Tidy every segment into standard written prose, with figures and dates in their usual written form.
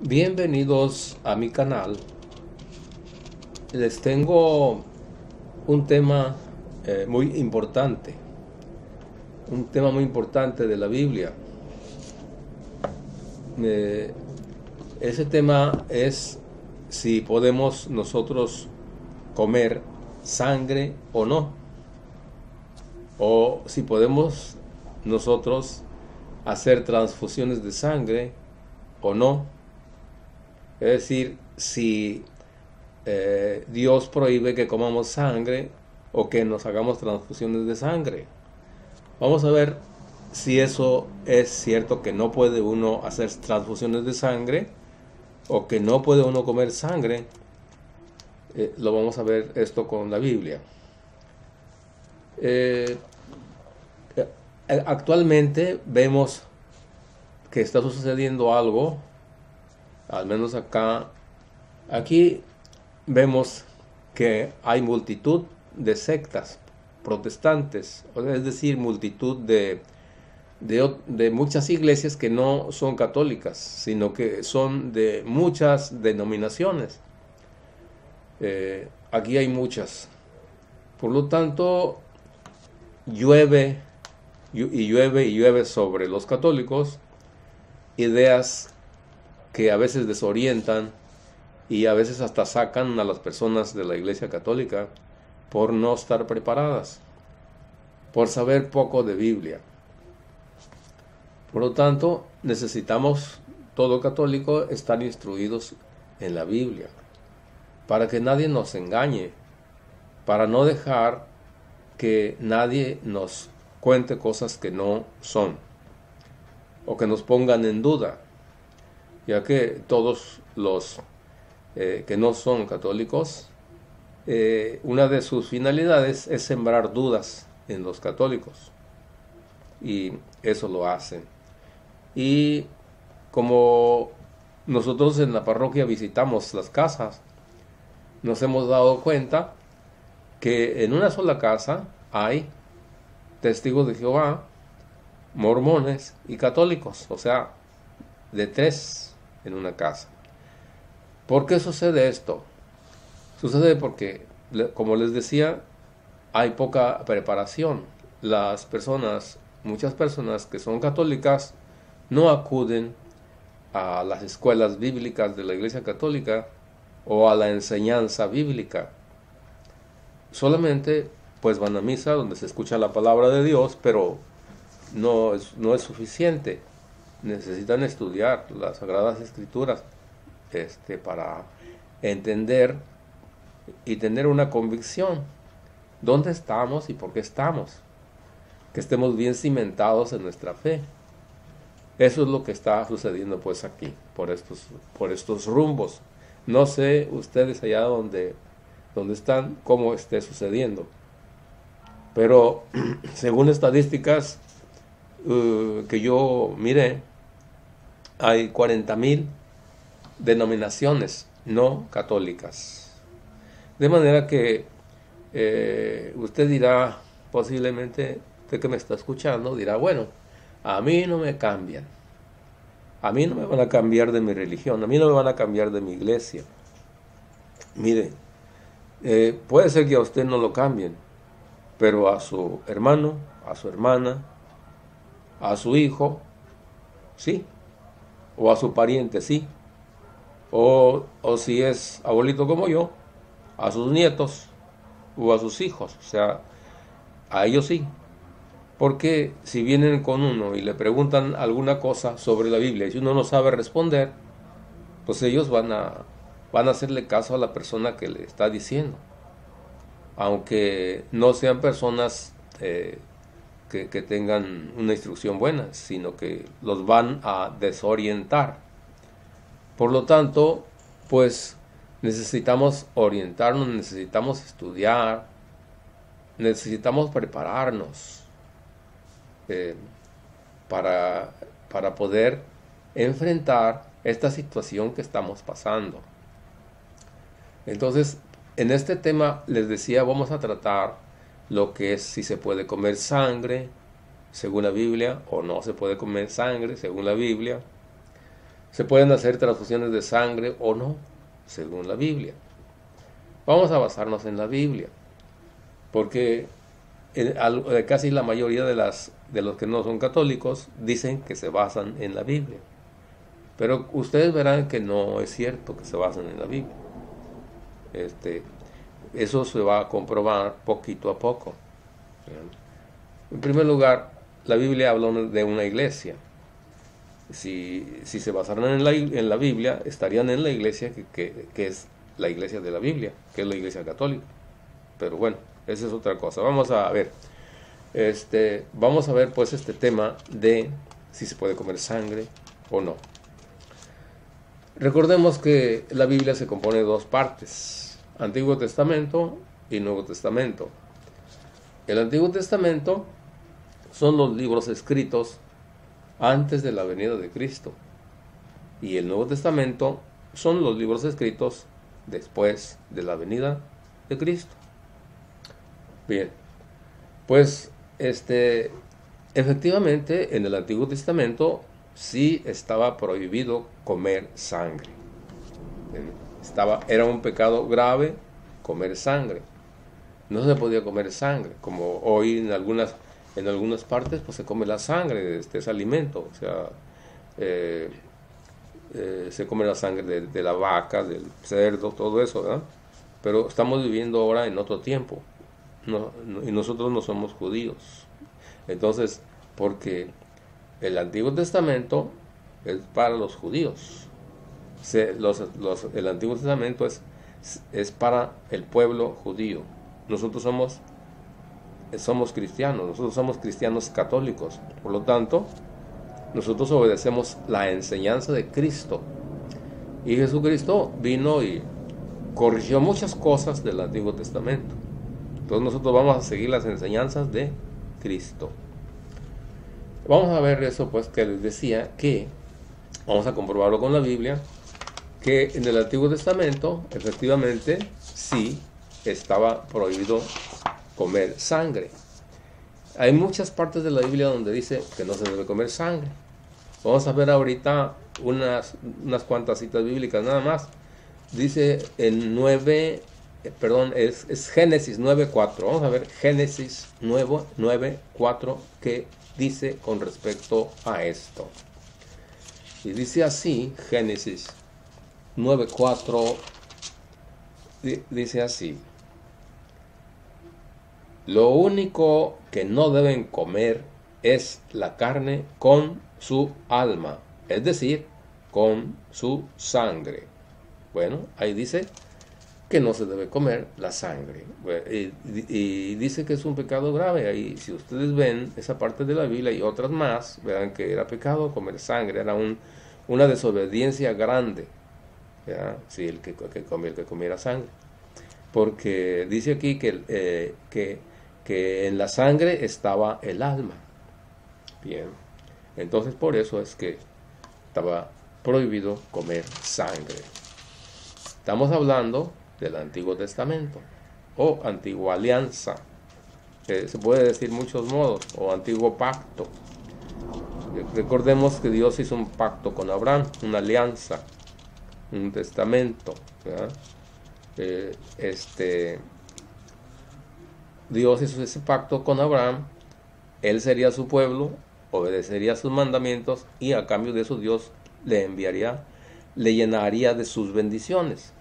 Bienvenidos a mi canal. Les tengo un tema muy importante, un tema muy importante de la Biblia. Eh, Ese tema es si podemos nosotros comer sangre o no, o si podemos nosotros hacer transfusiones de sangre o no. Es decir, si Dios prohíbe que comamos sangre o que nos hagamos transfusiones de sangre. Vamos a ver si eso es cierto, que no puede uno hacer transfusiones de sangre o que no puede uno comer sangre. Lo vamos a ver esto con la Biblia. Eh, Actualmente vemos que está sucediendo algo, al menos aquí vemos que hay multitud de sectas protestantes, es decir, multitud de muchas iglesias que no son católicas, sino que son de muchas denominaciones. Aquí hay muchas. Por lo tanto, llueve y llueve y llueve sobre los católicos ideas que a veces desorientan y a veces hasta sacan a las personas de la Iglesia Católica por no estar preparadas, por saber poco de Biblia. Por lo tanto, necesitamos, todo católico, estar instruidos en la Biblia, para que nadie nos engañe, para no dejar que nadie nos cuente cosas que no son, o que nos pongan en duda, ya que todos los que no son católicos, una de sus finalidades es sembrar dudas en los católicos, y eso lo hacen. Y como nosotros en la parroquia visitamos las casas, nos hemos dado cuenta que en una sola casa hay testigos de Jehová, mormones y católicos, o sea, de tres en una casa. ¿Por qué sucede esto? Sucede porque, como les decía, hay poca preparación. Muchas personas que son católicas, no acuden a las escuelas bíblicas de la Iglesia Católica o a la enseñanza bíblica. Solamente pues van a misa donde se escucha la palabra de Dios, pero no es suficiente. Necesitan estudiar las Sagradas Escrituras para entender y tener una convicción. ¿Dónde estamos y por qué estamos? Que estemos bien cimentados en nuestra fe. Eso es lo que está sucediendo pues aquí, por estos rumbos. No sé ustedes allá donde están, cómo esté sucediendo. Pero según estadísticas que yo miré, hay 40,000 denominaciones no católicas. De manera que usted dirá, posiblemente, usted que me está escuchando, dirá, bueno, a mí no me cambian. A mí no me van a cambiar de mi religión, a mí no me van a cambiar de mi iglesia. Mire, puede ser que a usted no lo cambien, pero a su hermano, a su hermana, a su hijo, sí, o a su pariente, sí, o si es abuelito como yo, a sus nietos o a sus hijos, o sea, a ellos sí. Porque si vienen con uno y le preguntan alguna cosa sobre la Biblia y si uno no sabe responder, pues ellos van a hacerle caso a la persona que le está diciendo, aunque no sean personas que tengan una instrucción buena, sino que los van a desorientar. Por lo tanto, pues necesitamos orientarnos, necesitamos estudiar, necesitamos prepararnos eh, para poder enfrentar esta situación que estamos pasando. Entonces, en este tema les decía, vamos a tratar lo que es si se puede comer sangre según la Biblia o no se puede comer sangre según la Biblia. ¿Se pueden hacer transfusiones de sangre o no? Según la Biblia. Vamos a basarnos en la Biblia, porque casi la mayoría de los que no son católicos dicen que se basan en la Biblia. Pero ustedes verán que no es cierto que se basan en la Biblia. Eso se va a comprobar poquito a poco. En primer lugar, la Biblia habla de una iglesia. Si se basaran en la Biblia, estarían en la iglesia que es la iglesia de la Biblia, que es la iglesia católica. Pero bueno, esa es otra cosa. Vamos a ver. Vamos a ver pues este tema de si se puede comer sangre o no. Recordemos que la Biblia se compone de dos partes: Antiguo Testamento y Nuevo Testamento. El Antiguo Testamento son los libros escritos antes de la venida de Cristo, y el Nuevo Testamento son los libros escritos después de la venida de Cristo. Bien, pues efectivamente en el Antiguo Testamento sí estaba prohibido comer sangre. Era un pecado grave comer sangre. No se podía comer sangre, como hoy en algunas partes pues se come la sangre, es alimento. O sea, se come la sangre de la vaca, del cerdo, todo eso, ¿verdad? Pero estamos viviendo ahora en otro tiempo, y nosotros no somos judíos. Entonces, porque el Antiguo Testamento es para los judíos. El Antiguo Testamento es para el pueblo judío. Nosotros somos cristianos, nosotros somos cristianos católicos. Por lo tanto, nosotros obedecemos la enseñanza de Cristo. Y Jesucristo vino y corrigió muchas cosas del Antiguo Testamento. Entonces nosotros vamos a seguir las enseñanzas de Cristo. Vamos a ver eso pues que les decía, que vamos a comprobarlo con la Biblia, que en el Antiguo Testamento efectivamente sí estaba prohibido comer sangre. Hay muchas partes de la Biblia donde dice que no se debe comer sangre. Vamos a ver ahorita unas cuantas citas bíblicas nada más. Dice en es Génesis 9:4. Vamos a ver Génesis 9:4 que dice con respecto a esto. Y dice así, Génesis 9:4, dice así: lo único que no deben comer es la carne con su alma, es decir, con su sangre. Bueno, ahí dice que no se debe comer la sangre. Y dice que es un pecado grave. Ahí, si ustedes ven esa parte de la Biblia y otras más, verán que era pecado comer sangre, era una desobediencia grande. ¿Ya? Sí, el que comiera sangre. Porque dice aquí que en la sangre estaba el alma. Bien, entonces por eso es que estaba prohibido comer sangre. Estamos hablando del Antiguo Testamento o Antigua Alianza, que se puede decir muchos modos, o Antiguo Pacto. Recordemos que Dios hizo un pacto con Abraham, una alianza, un testamento, ¿verdad? Dios hizo ese pacto con Abraham. Él sería su pueblo, obedecería sus mandamientos, y a cambio de eso Dios le llenaría de sus bendiciones.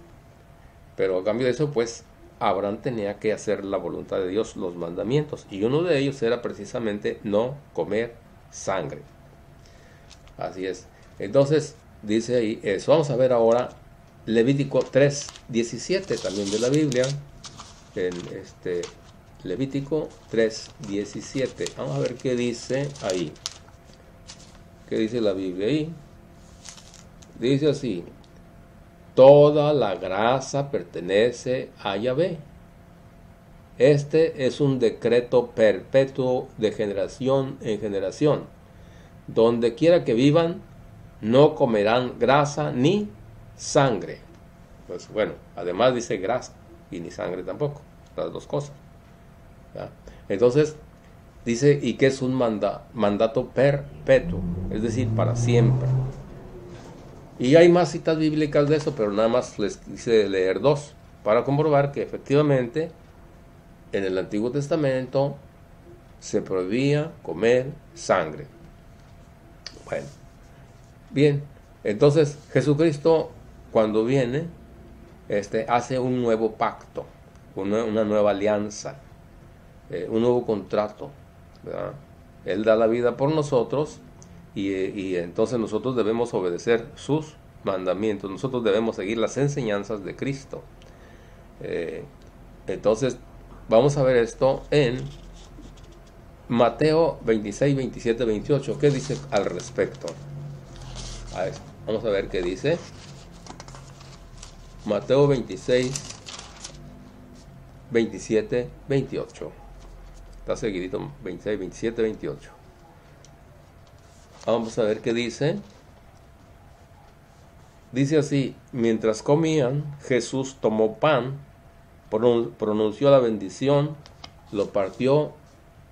Pero a cambio de eso, pues, Abraham tenía que hacer la voluntad de Dios, los mandamientos, y uno de ellos era precisamente no comer sangre. Así es. Entonces, dice ahí eso. Vamos a ver ahora Levítico 3:17, también de la Biblia. En Levítico 3:17. Vamos a ver qué dice ahí. ¿Qué dice la Biblia ahí? Dice así: toda la grasa pertenece a Yahvé. Este es un decreto perpetuo de generación en generación. Donde quiera que vivan, no comerán grasa ni sangre. Pues bueno, además dice grasa y ni sangre tampoco, las dos cosas. ¿Ya? Entonces dice, y que es un mandato perpetuo, es decir, para siempre. Y hay más citas bíblicas de eso, pero nada más les quise leer dos para comprobar que efectivamente en el Antiguo Testamento se prohibía comer sangre. Bueno, bien, entonces Jesucristo cuando viene hace un nuevo pacto, una nueva alianza, un nuevo contrato, ¿verdad? Él da la vida por nosotros y entonces nosotros debemos obedecer sus mandamientos, nosotros debemos seguir las enseñanzas de Cristo. Entonces vamos a ver esto en Mateo 26, 27, 28. ¿Qué dice al respecto? Vamos a ver qué dice. Mateo 26, 27, 28. Está seguidito, 26, 27, 28. Vamos a ver qué dice. Dice así: mientras comían, Jesús tomó pan, pronunció la bendición, lo partió,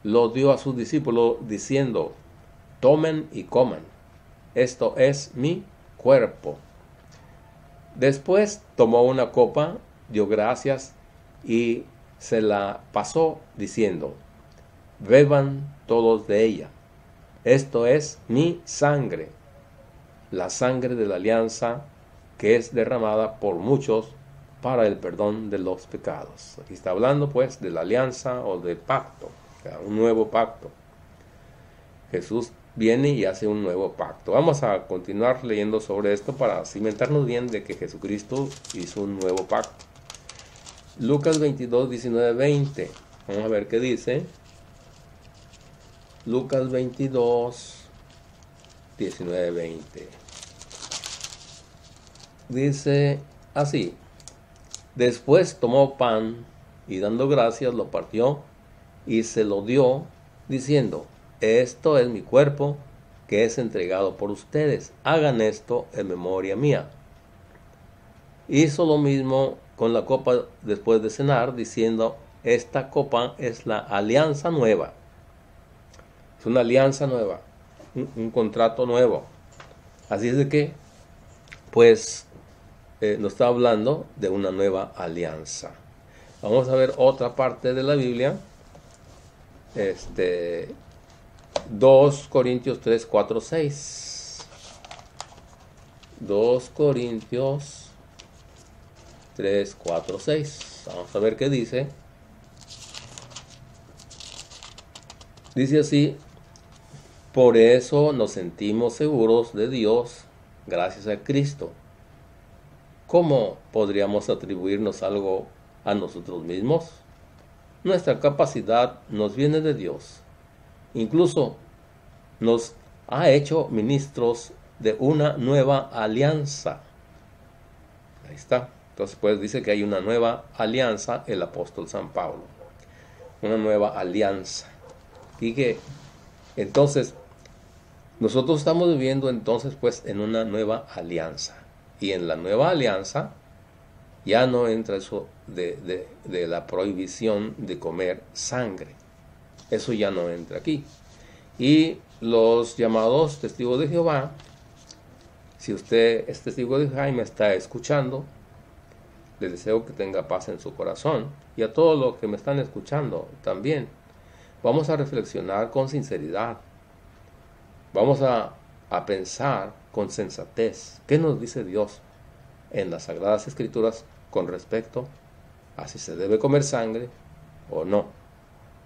lo dio a sus discípulos, diciendo: tomen y coman, esto es mi cuerpo. Después tomó una copa, dio gracias y se la pasó, diciendo: beban todos de ella, esto es mi sangre, la sangre de la alianza que es derramada por muchos para el perdón de los pecados. Aquí está hablando pues de la alianza o del pacto, un nuevo pacto. Jesús viene y hace un nuevo pacto. Vamos a continuar leyendo sobre esto para cimentarnos bien de que Jesucristo hizo un nuevo pacto. Lucas 22, 19, 20. Vamos a ver qué dice. Lucas 22, 19, 20. Dice así: después tomó pan y dando gracias lo partió y se lo dio, diciendo: esto es mi cuerpo que es entregado por ustedes, hagan esto en memoria mía. Hizo lo mismo con la copa después de cenar, diciendo: esta copa es la alianza nueva. Es una alianza nueva, un contrato nuevo. Así es de que, pues, nos está hablando de una nueva alianza. Vamos a ver otra parte de la Biblia. 2 Corintios 3, 4, 6. 2 Corintios 3, 4, 6. Vamos a ver qué dice. Dice así: por eso nos sentimos seguros de Dios gracias a Cristo. ¿Cómo podríamos atribuirnos algo a nosotros mismos? Nuestra capacidad nos viene de Dios. Incluso nos ha hecho ministros de una nueva alianza. Ahí está. Entonces pues dice que hay una nueva alianza, el apóstol San Pablo. Una nueva alianza. Y que entonces nosotros estamos viviendo entonces pues en una nueva alianza. Y en la nueva alianza ya no entra eso de la prohibición de comer sangre. Eso ya no entra aquí. Y los llamados testigos de Jehová, si usted es testigo de Jehová y me está escuchando, les deseo que tenga paz en su corazón. Y a todos los que me están escuchando también. Vamos a reflexionar con sinceridad. Vamos a pensar con sensatez. ¿Qué nos dice Dios en las Sagradas Escrituras con respecto a si se debe comer sangre o no?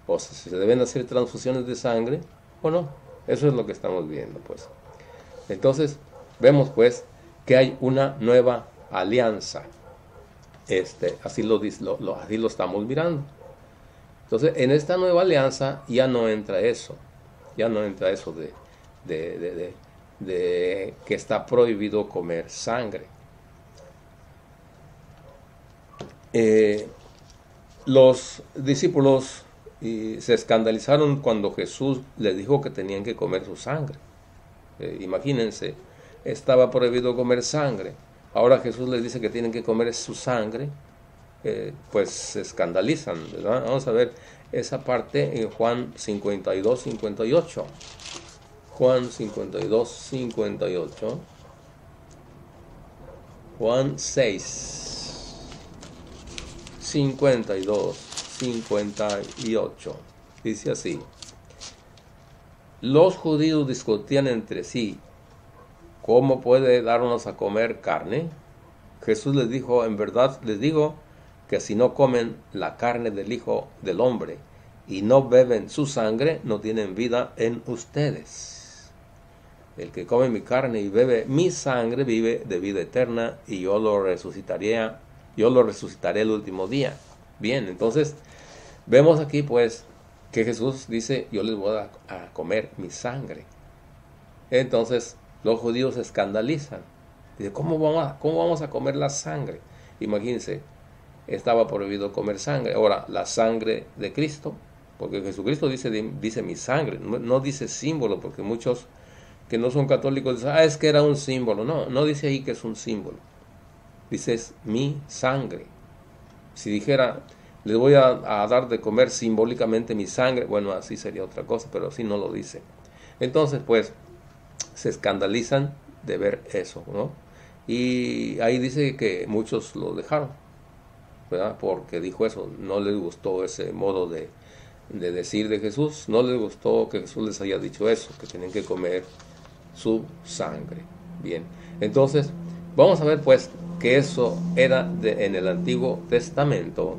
O si se deben hacer transfusiones de sangre o no. Eso es lo que estamos viendo, pues. Entonces, vemos, pues, que hay una nueva alianza. Así lo estamos mirando. Entonces, en esta nueva alianza ya no entra eso. Ya no entra eso de que está prohibido comer sangre. Los discípulos se escandalizaron cuando Jesús les dijo que tenían que comer su sangre. Imagínense, estaba prohibido comer sangre. Ahora Jesús les dice que tienen que comer su sangre. Pues se escandalizan, ¿verdad? Vamos a ver esa parte en Juan 52, 58. Juan 52, 58. Juan 6, 52, 58. Dice así: los judíos discutían entre sí, ¿cómo puede darnos a comer carne? Jesús les dijo: en verdad les digo que si no comen la carne del Hijo del Hombre y no beben su sangre, no tienen vida en ustedes. El que come mi carne y bebe mi sangre vive de vida eterna, y yo lo resucitaré el último día. Bien, entonces vemos aquí pues que Jesús dice: yo les voy a comer mi sangre. Entonces los judíos se escandalizan. Dice: ¿cómo vamos a comer la sangre? Imagínense, estaba prohibido comer sangre. Ahora, la sangre de Cristo, porque Jesucristo dice mi sangre, no dice símbolo, porque muchos que no son católicos dicen: es que era un símbolo. No dice ahí que es un símbolo. Dice: es mi sangre. Si dijera: les voy a dar de comer simbólicamente mi sangre, bueno, así sería otra cosa, pero así no lo dice. Entonces, pues, se escandalizan de ver eso, ¿no? Y ahí dice que muchos lo dejaron, ¿verdad? Porque dijo eso, no les gustó ese modo de decir de Jesús, no les gustó que Jesús les haya dicho eso, que tienen que comer su sangre. Bien, entonces vamos a ver pues que eso era en el Antiguo Testamento.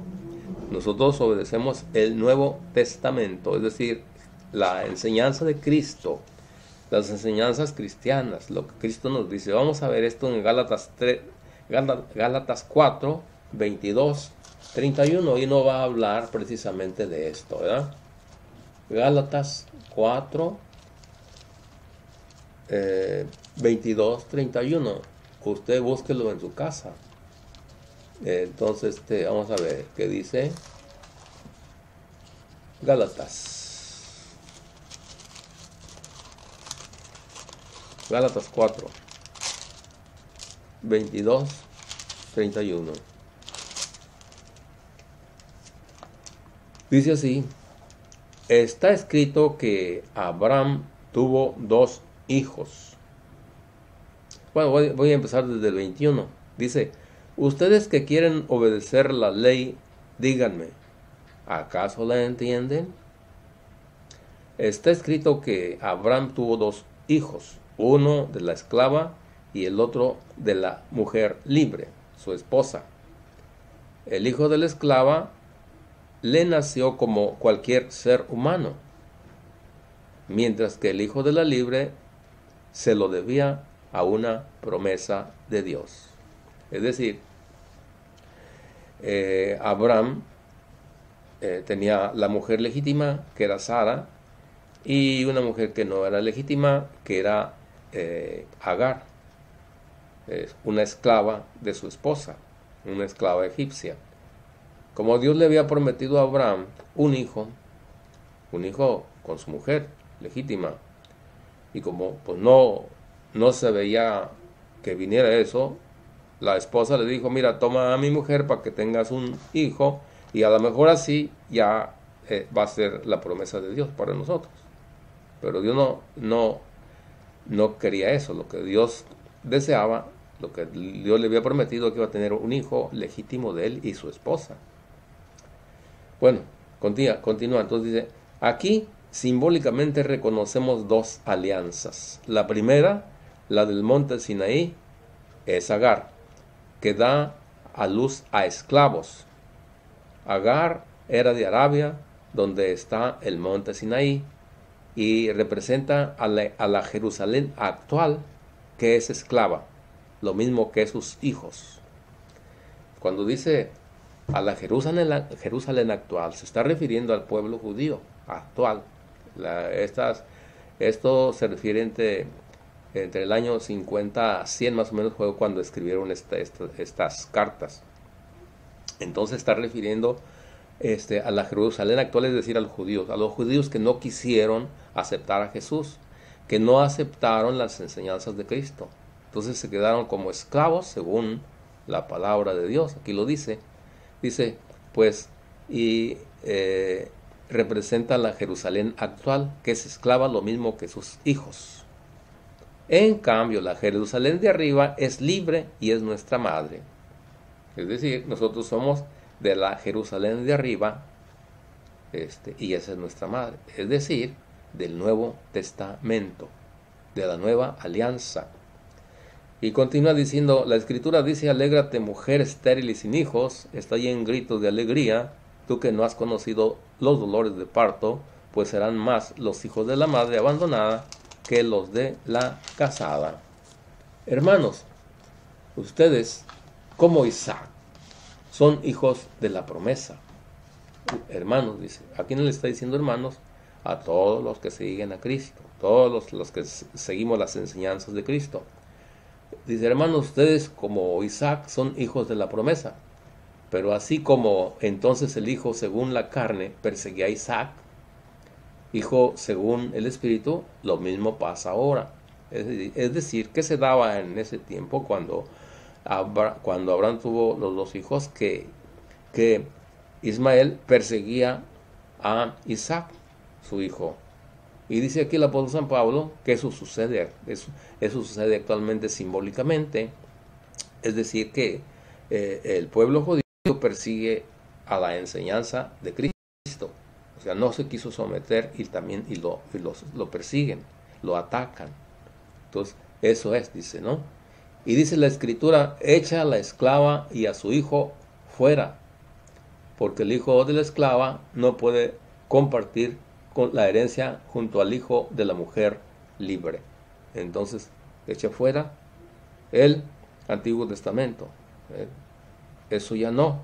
Nosotros obedecemos el Nuevo Testamento, es decir, la enseñanza de Cristo, las enseñanzas cristianas, lo que Cristo nos dice. Vamos a ver esto en Gálatas 4, 22, 31, y no va a hablar precisamente de esto, ¿verdad? Gálatas 4, 22, 31. Usted búsquelo en su casa. Entonces vamos a ver qué dice Gálatas 4, 22, 31. Dice así: está escrito que Abraham tuvo 2 hijos. Bueno, voy a empezar desde el 21. Dice: ustedes que quieren obedecer la ley, díganme, ¿acaso la entienden? Está escrito que Abraham tuvo 2 hijos, uno de la esclava y el otro de la mujer libre, su esposa. El hijo de la esclava le nació como cualquier ser humano, mientras que el hijo de la libre se lo debía a una promesa de Dios. Es decir, Abraham tenía la mujer legítima, que era Sara, y una mujer que no era legítima, que era Agar, una esclava de su esposa, una esclava egipcia. Como Dios le había prometido a Abraham un hijo con su mujer legítima, y como pues no se veía que viniera eso, la esposa le dijo: mira, toma a mi mujer para que tengas un hijo, y a lo mejor así ya va a ser la promesa de Dios para nosotros. Pero Dios no quería eso. Lo que Dios deseaba, lo que Dios le había prometido, que iba a tener un hijo legítimo de él y su esposa. Bueno, continúa. Entonces dice: aquí simbólicamente reconocemos 2 alianzas. La primera, la del monte Sinaí, es Agar, que da a luz a esclavos. Agar era de Arabia, donde está el monte Sinaí, y representa a la Jerusalén actual, que es esclava, lo mismo que sus hijos. Cuando dice a la Jerusalén actual, se está refiriendo al pueblo judío actual. Esto se refiere entre el año 50 a 100 más o menos, fue cuando escribieron estas cartas. Entonces está refiriendo a la Jerusalén actual, es decir, a los judíos que no quisieron aceptar a Jesús, que no aceptaron las enseñanzas de Cristo. Entonces se quedaron como esclavos según la palabra de Dios. Aquí lo dice, pues, y representa la Jerusalén actual, que es esclava, lo mismo que sus hijos. En cambio, la Jerusalén de arriba es libre y es nuestra madre. Es decir, nosotros somos de la Jerusalén de arriba, y esa es nuestra madre. Es decir, del Nuevo Testamento, de la nueva alianza. Y continúa diciendo, la escritura dice, alégrate mujer estéril y sin hijos, está ahí en gritos de alegría, tú que no has conocido los dolores de parto, pues serán más los hijos de la madre abandonada que los de la casada. Hermanos, ustedes, como Isaac, son hijos de la promesa. Hermanos, dice, ¿a quién le está diciendo hermanos? A todos los que siguen a Cristo, todos los que seguimos las enseñanzas de Cristo. Dice, hermanos, ustedes como Isaac son hijos de la promesa. Pero así como entonces el hijo según la carne perseguía a Isaac, hijo según el espíritu, lo mismo pasa ahora. Es decir, que se daba en ese tiempo cuando Abraham tuvo los dos hijos, que Ismael perseguía a Isaac, su hijo. Y dice aquí el apóstol San Pablo que eso sucede actualmente simbólicamente. Es decir, que el pueblo judío persigue a la enseñanza de Cristo. O sea, no se quiso someter y lo persiguen, lo atacan. Entonces, eso es, dice, ¿no? Y dice la escritura, echa a la esclava y a su hijo fuera, porque el hijo de la esclava no puede compartir con la herencia junto al hijo de la mujer libre. Entonces, echa fuera el Antiguo Testamento. Eso ya no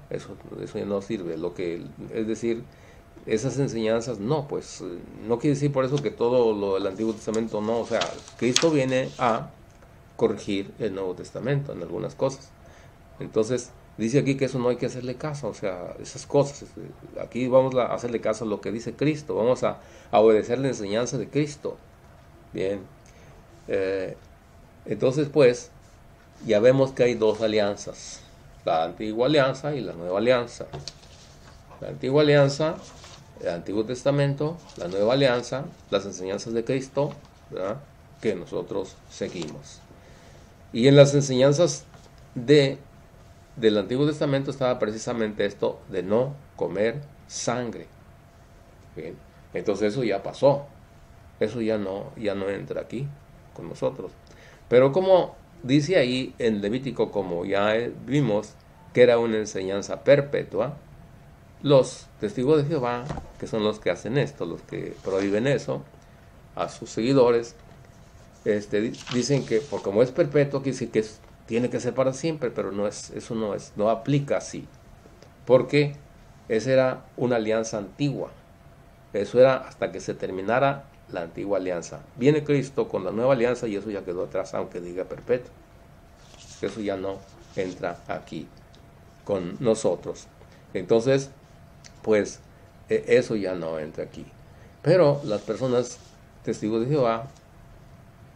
sirve. Es decir, esas enseñanzas no, pues no quiere decir por eso que todo lo del Antiguo Testamento no. O sea, Cristo viene a corregir el Nuevo Testamento en algunas cosas. Entonces, dice aquí que eso no hay que hacerle caso, o sea, esas cosas. Aquí vamos a hacerle caso a lo que dice Cristo, vamos a obedecer la enseñanza de Cristo. Bien. Entonces, pues, ya vemos que hay dos alianzas, la antigua alianza y la nueva alianza. La antigua alianza, el Antiguo Testamento, la nueva alianza, las enseñanzas de Cristo, ¿verdad?, que nosotros seguimos. Y en las enseñanzas del Antiguo Testamento estaba precisamente esto de no comer sangre. Bien. Entonces eso ya pasó. Eso ya no entra aquí con nosotros. Pero como dice ahí en Levítico, como ya vimos, que era una enseñanza perpetua, los testigos de Jehová, que son los que hacen esto, los que prohíben eso a sus seguidores, dicen que por como es perpetuo, quiere decir que tiene que ser para siempre, pero no aplica así, porque esa era una alianza antigua. Eso era hasta que se terminara la antigua alianza. Viene Cristo con la nueva alianza y eso ya quedó atrás, aunque diga perpetuo. Eso ya no entra aquí con nosotros. Entonces, pues eso ya no entra aquí. Pero las personas testigos de Jehová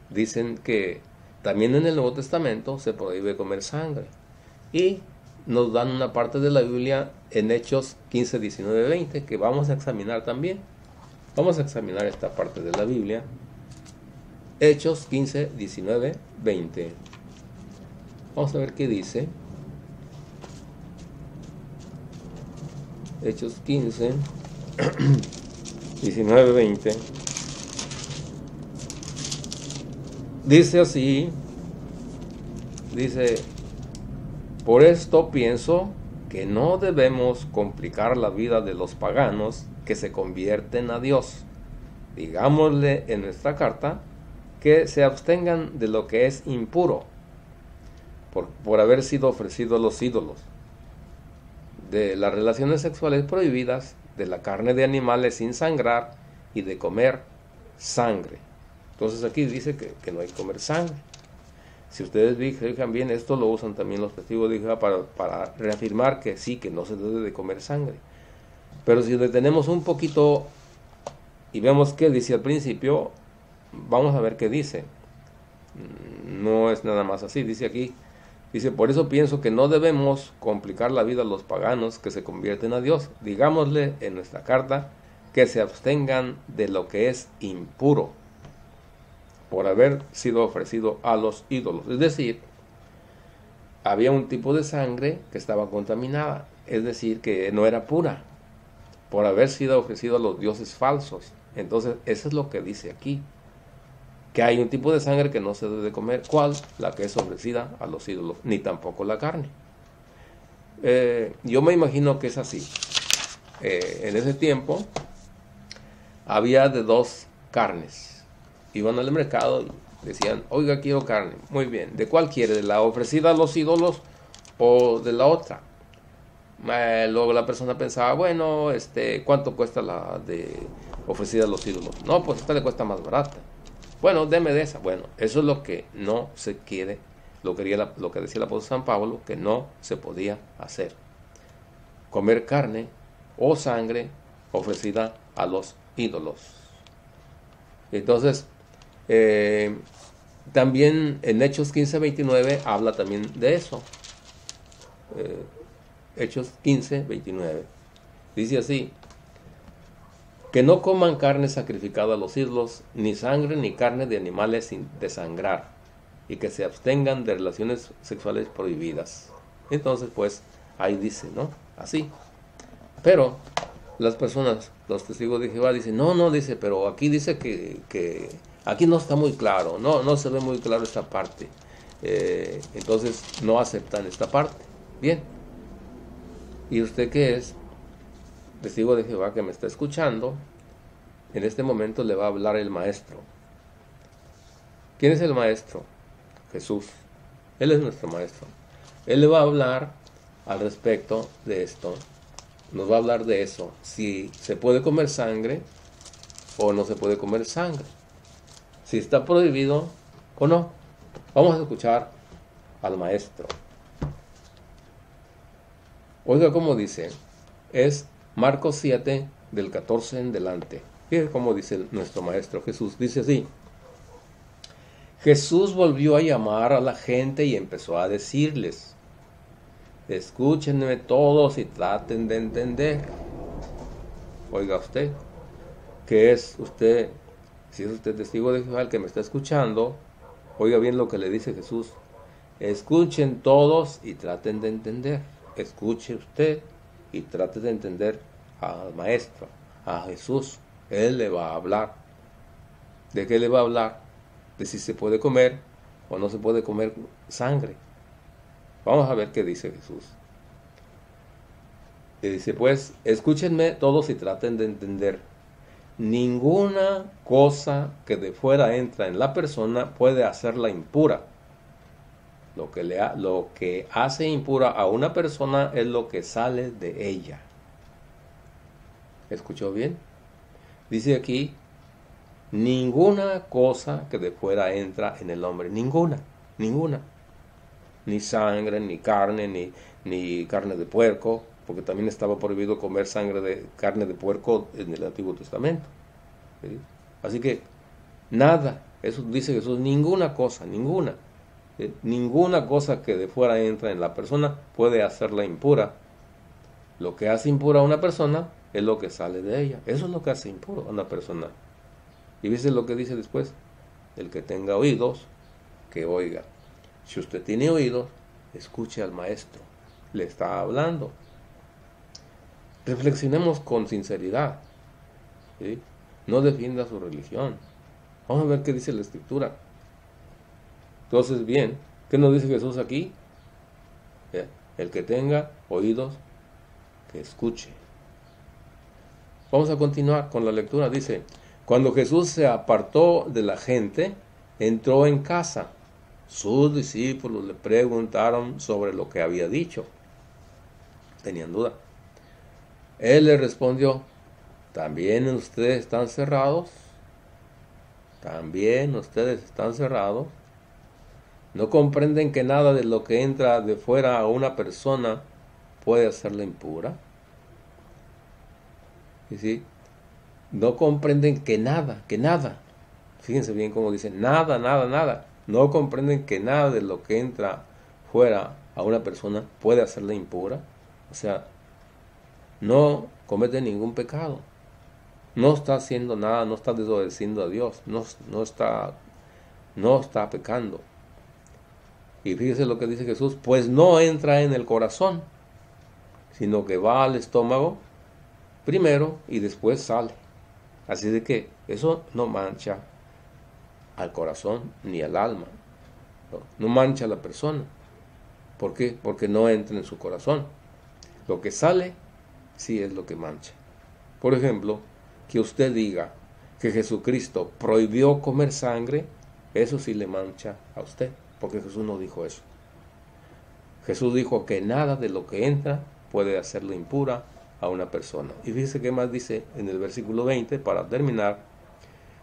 dicen que también en el Nuevo Testamento se prohíbe comer sangre. Y nos dan una parte de la Biblia en Hechos 15, 19, 20, que vamos a examinar también. Vamos a examinar esta parte de la Biblia. Hechos 15, 19, 20. Vamos a ver qué dice. Hechos 15, 19, 20. Dice así, dice, por esto pienso que no debemos complicar la vida de los paganos que se convierten a Dios. Digámosle en nuestra carta que se abstengan de lo que es impuro, por haber sido ofrecido a los ídolos, de las relaciones sexuales prohibidas, de la carne de animales sin sangrar y de comer sangre. Entonces aquí dice que no hay que comer sangre. Si ustedes fijan bien, esto lo usan también los testigos de Jehová para reafirmar que sí, que no se debe de comer sangre. Pero si detenemos un poquito y vemos qué dice al principio, vamos a ver qué dice. No es nada más así, dice aquí. Dice, por eso pienso que no debemos complicar la vida a los paganos que se convierten a Dios. Digámosle en nuestra carta que se abstengan de lo que es impuro. por haber sido ofrecido a los ídolos. Es decir, había un tipo de sangre que estaba contaminada, es decir, que no era pura, por haber sido ofrecido a los dioses falsos. Entonces, eso es lo que dice aquí, que hay un tipo de sangre que no se debe comer. ¿Cuál? La que es ofrecida a los ídolos, ni tampoco la carne. Yo me imagino que es así. En ese tiempo había de dos carnes. Iban al mercado y decían, oiga, quiero carne. Muy bien, ¿de cuál quiere? ¿De la ofrecida a los ídolos o de la otra? Luego la persona pensaba, bueno, ¿cuánto cuesta la de ofrecida a los ídolos? No, pues esta le cuesta más barata. Bueno, deme de esa. Bueno, eso es lo que no se quiere, lo que decía el apóstol San Pablo, que no se podía hacer. Comer carne o sangre ofrecida a los ídolos. Entonces, también en Hechos 15:29 habla también de eso. Hechos 15:29. Dice así, que no coman carne sacrificada a los ídolos, ni sangre ni carne de animales sin desangrar, y que se abstengan de relaciones sexuales prohibidas. Entonces, pues, ahí dice, ¿no? Así. Pero las personas, los testigos de Jehová dicen, no, dice, pero aquí dice que aquí no está muy claro, no se ve muy claro esta parte. Entonces, no aceptan esta parte. Bien. ¿Y usted qué es? Testigo de Jehová que me está escuchando, en este momento le va a hablar el maestro. ¿Quién es el maestro? Jesús. Él es nuestro maestro. Él le va a hablar al respecto de esto. Nos va a hablar de eso. Si se puede comer sangre o no se puede comer sangre. Si está prohibido o no. Vamos a escuchar al maestro. Oiga cómo dice. Es Marcos 7, del 14 en delante. Fíjate cómo dice nuestro maestro Jesús. Dice así. Jesús volvió a llamar a la gente y empezó a decirles, escúchenme todos y traten de entender. Oiga usted, ¿qué es usted? Si es usted testigo de Jehová el que me está escuchando, oiga bien lo que le dice Jesús. Escuchen todos y traten de entender. Escuche usted y trate de entender al maestro, a Jesús. Él le va a hablar. ¿De qué le va a hablar? De si se puede comer o no se puede comer sangre. Vamos a ver qué dice Jesús. Y dice, pues, escúchenme todos y traten de entender. Ninguna cosa que de fuera entra en la persona puede hacerla impura. Lo que hace impura a una persona es lo que sale de ella. ¿Escuchó bien? Dice aquí, ninguna cosa que de fuera entra en el hombre. Ninguna. Ni sangre, ni carne, ni carne de puerco, porque también estaba prohibido comer carne de puerco en el Antiguo Testamento. ¿Sí? Así que, nada, eso dice Jesús, ninguna cosa. Ninguna cosa que de fuera entra en la persona puede hacerla impura. Lo que hace impura a una persona es lo que sale de ella. Eso es lo que hace impuro a una persona. ¿Y viste lo que dice después? El que tenga oídos, que oiga. Si usted tiene oídos, escuche al maestro. Le está hablando. Reflexionemos con sinceridad. ¿Sí? No defienda su religión. Vamos a ver qué dice la Escritura. Entonces, bien, ¿qué nos dice Jesús aquí? El que tenga oídos, que escuche. Vamos a continuar con la lectura. Dice, cuando Jesús se apartó de la gente, entró en casa. Sus discípulos le preguntaron sobre lo que había dicho. Tenían duda. Él le respondió, ¿también ustedes están cerrados? ¿También ustedes están cerrados? ¿No comprenden que nada de lo que entra de fuera a una persona puede hacerla impura? ¿Y sí? No comprenden que nada. Fíjense bien cómo dice, nada. No comprenden que nada de lo que entra fuera a una persona puede hacerla impura. O sea, no comete ningún pecado. No está haciendo nada, no está desobedeciendo a Dios. No está no está pecando. Y fíjese lo que dice Jesús, pues no entra en el corazón, sino que va al estómago primero y después sale. Así de que eso no mancha al corazón ni al alma, no mancha a la persona. ¿Por qué? Porque no entra en su corazón. Lo que sale sí es lo que mancha. Por ejemplo, que usted diga que Jesucristo prohibió comer sangre, eso sí le mancha a usted, porque Jesús no dijo eso. Jesús dijo que nada de lo que entra puede hacerlo impura a una persona. Y fíjese qué más dice en el versículo 20, para terminar.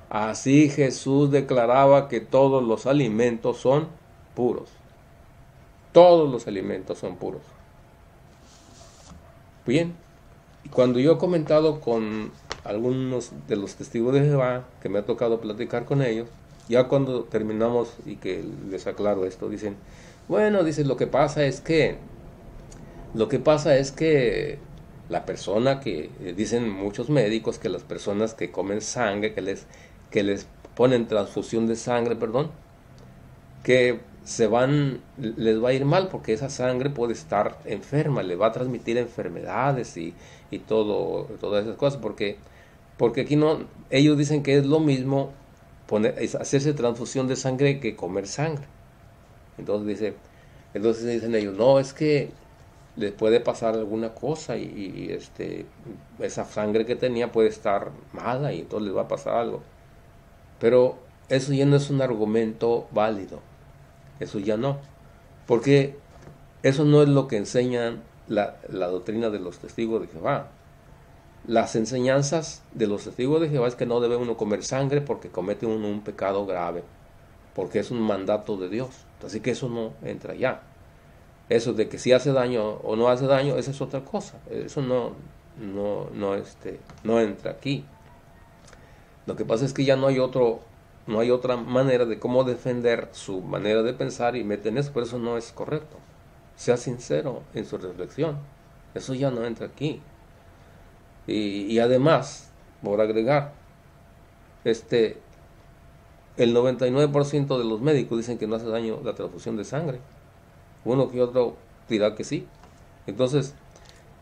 Así Jesús declaraba que todos los alimentos son puros. Todos los alimentos son puros. Bien, y cuando yo he comentado con algunos de los testigos de Jehová, que me ha tocado platicar con ellos, ya cuando terminamos y que les aclaro esto, dicen, bueno, dicen, lo que pasa es que la persona que, dicen muchos médicos, que las personas que comen sangre, que les ponen transfusión de sangre, que les va a ir mal porque esa sangre puede estar enferma, le va a transmitir enfermedades y todas esas cosas, porque aquí no, ellos dicen que es lo mismo hacerse transfusión de sangre que comer sangre. Entonces dicen ellos, no, es que les puede pasar alguna cosa y esa sangre que tenía puede estar mala y entonces les va a pasar algo. Pero eso ya no es un argumento válido. Eso ya no. Porque eso no es lo que enseña la doctrina de los testigos de Jehová. Las enseñanzas de los testigos de Jehová es que no debe uno comer sangre porque comete uno un pecado grave. Porque es un mandato de Dios. Así que eso no entra ya. Eso de que si hace daño o no hace daño, esa es otra cosa. Eso no entra aquí. Lo que pasa es que ya no hay otra manera de cómo defender su manera de pensar y meten eso, pero eso no es correcto. Sea sincero en su reflexión. Eso ya no entra aquí. Y además, por agregar, el 99% de los médicos dicen que no hace daño la transfusión de sangre. Uno que otro dirá que sí. Entonces,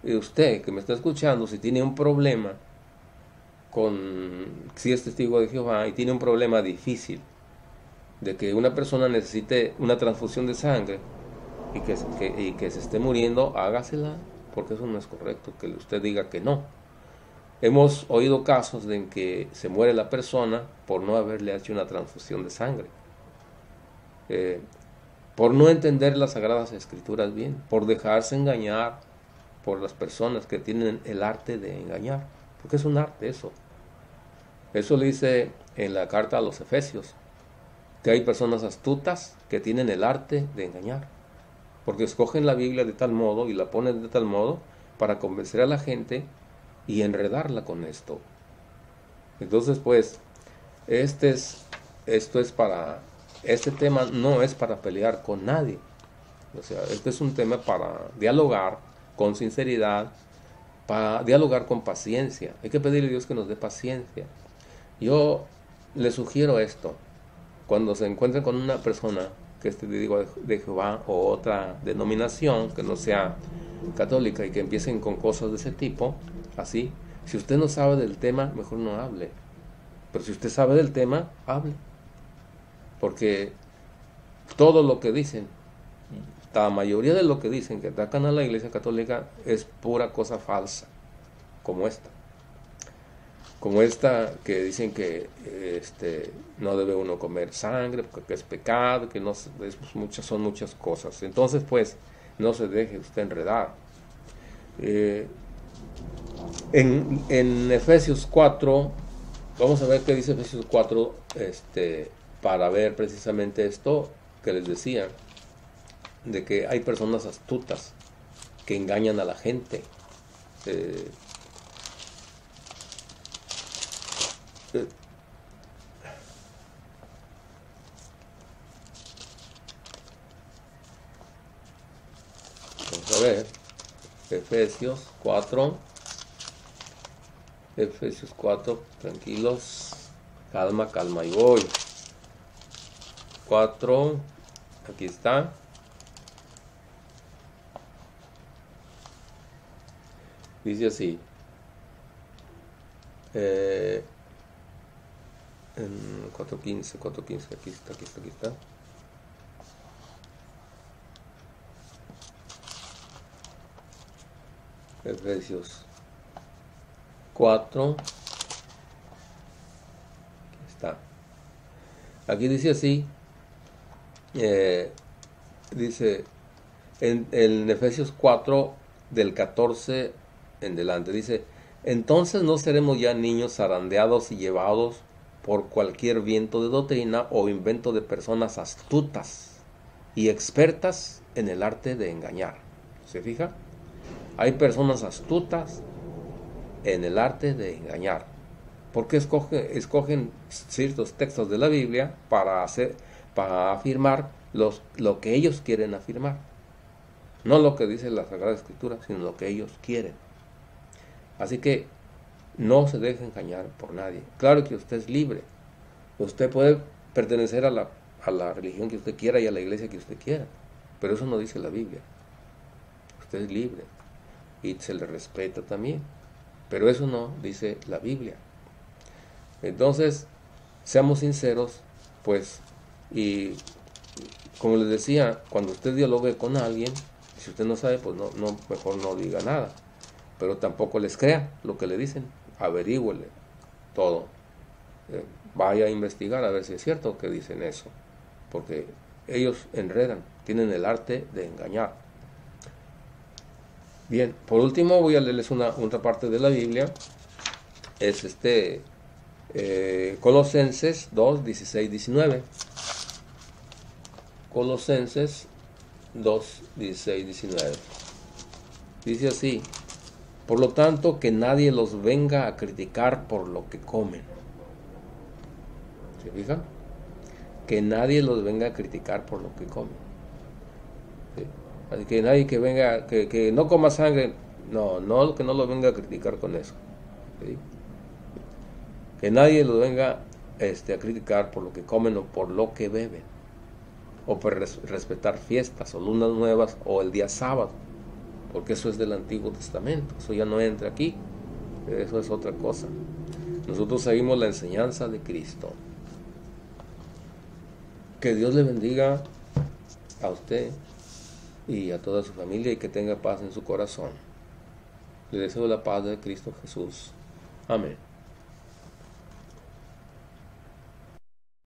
usted que me está escuchando, si tiene un problema si es testigo de Jehová y tiene un problema difícil de que una persona necesite una transfusión de sangre y que se esté muriendo, hágasela, porque eso no es correcto, que usted diga que no. Hemos oído casos en que se muere la persona por no haberle hecho una transfusión de sangre, por no entender las Sagradas Escrituras bien, por dejarse engañar por las personas que tienen el arte de engañar, porque es un arte eso. Eso le dice en la carta a los Efesios, que hay personas astutas que tienen el arte de engañar, porque escogen la Biblia de tal modo y la ponen de tal modo para convencer a la gente y enredarla con esto. Entonces, pues, este tema no es para pelear con nadie. O sea, este es un tema para dialogar con sinceridad, para dialogar con paciencia. Hay que pedirle a Dios que nos dé paciencia. Yo le sugiero esto: cuando se encuentren con una persona que es testigo de Jehová o otra denominación que no sea católica y que empiecen con cosas de ese tipo, así, si usted no sabe del tema, mejor no hable. Pero si usted sabe del tema, hable. Porque todo lo que dicen, la mayoría de lo que dicen que atacan a la Iglesia Católica es pura cosa falsa, como esta que dicen que no debe uno comer sangre porque es pecado, que no son muchas cosas. Entonces, pues, no se deje usted enredar. En Efesios 4, vamos a ver qué dice Efesios 4, para ver precisamente esto que les decía, de que hay personas astutas que engañan a la gente. Vamos a ver, Efesios 4, tranquilos, calma, y voy. 4, aquí está. Dice así. 4:15, aquí está. Efesios 4. Aquí está. Aquí dice así. Dice en Efesios 4 del 14 en delante. Dice: entonces no seremos ya niños zarandeados y llevados por cualquier viento de doctrina o invento de personas astutas y expertas en el arte de engañar. ¿Se fija? Hay personas astutas en el arte de engañar. Porque escogen ciertos textos de la Biblia para afirmar lo que ellos quieren afirmar. No lo que dice la Sagrada Escritura, sino lo que ellos quieren. Así que no se deje engañar por nadie. Claro que usted es libre. Usted puede pertenecer a la religión que usted quiera y a la iglesia que usted quiera. Pero eso no dice la Biblia. Usted es libre. Y se le respeta también. Pero eso no dice la Biblia. Entonces, seamos sinceros, pues, y como les decía, cuando usted dialogue con alguien, si usted no sabe, pues mejor no diga nada. Pero tampoco les crea lo que le dicen. Averígüele todo. Vaya a investigar a ver si es cierto que dicen eso. Porque ellos enredan, tienen el arte de engañar. Bien, por último voy a leerles otra parte de la Biblia. Es Colosenses 2, 16, 19. Colosenses 2, 16, 19. Dice así: por lo tanto, que nadie los venga a criticar por lo que comen. ¿Se fijan? Que nadie los venga a criticar por lo que comen. ¿Sí? Así que nadie que venga, que no coma sangre, que no lo venga a criticar con eso. ¿Sí? Que nadie los venga a criticar por lo que comen o por lo que beben. O por respetar fiestas o lunas nuevas o el día sábado. Porque eso es del Antiguo Testamento. Eso ya no entra aquí. Eso es otra cosa. Nosotros seguimos la enseñanza de Cristo. Que Dios le bendiga a usted y a toda su familia y que tenga paz en su corazón. Le deseo la paz de Cristo Jesús. Amén.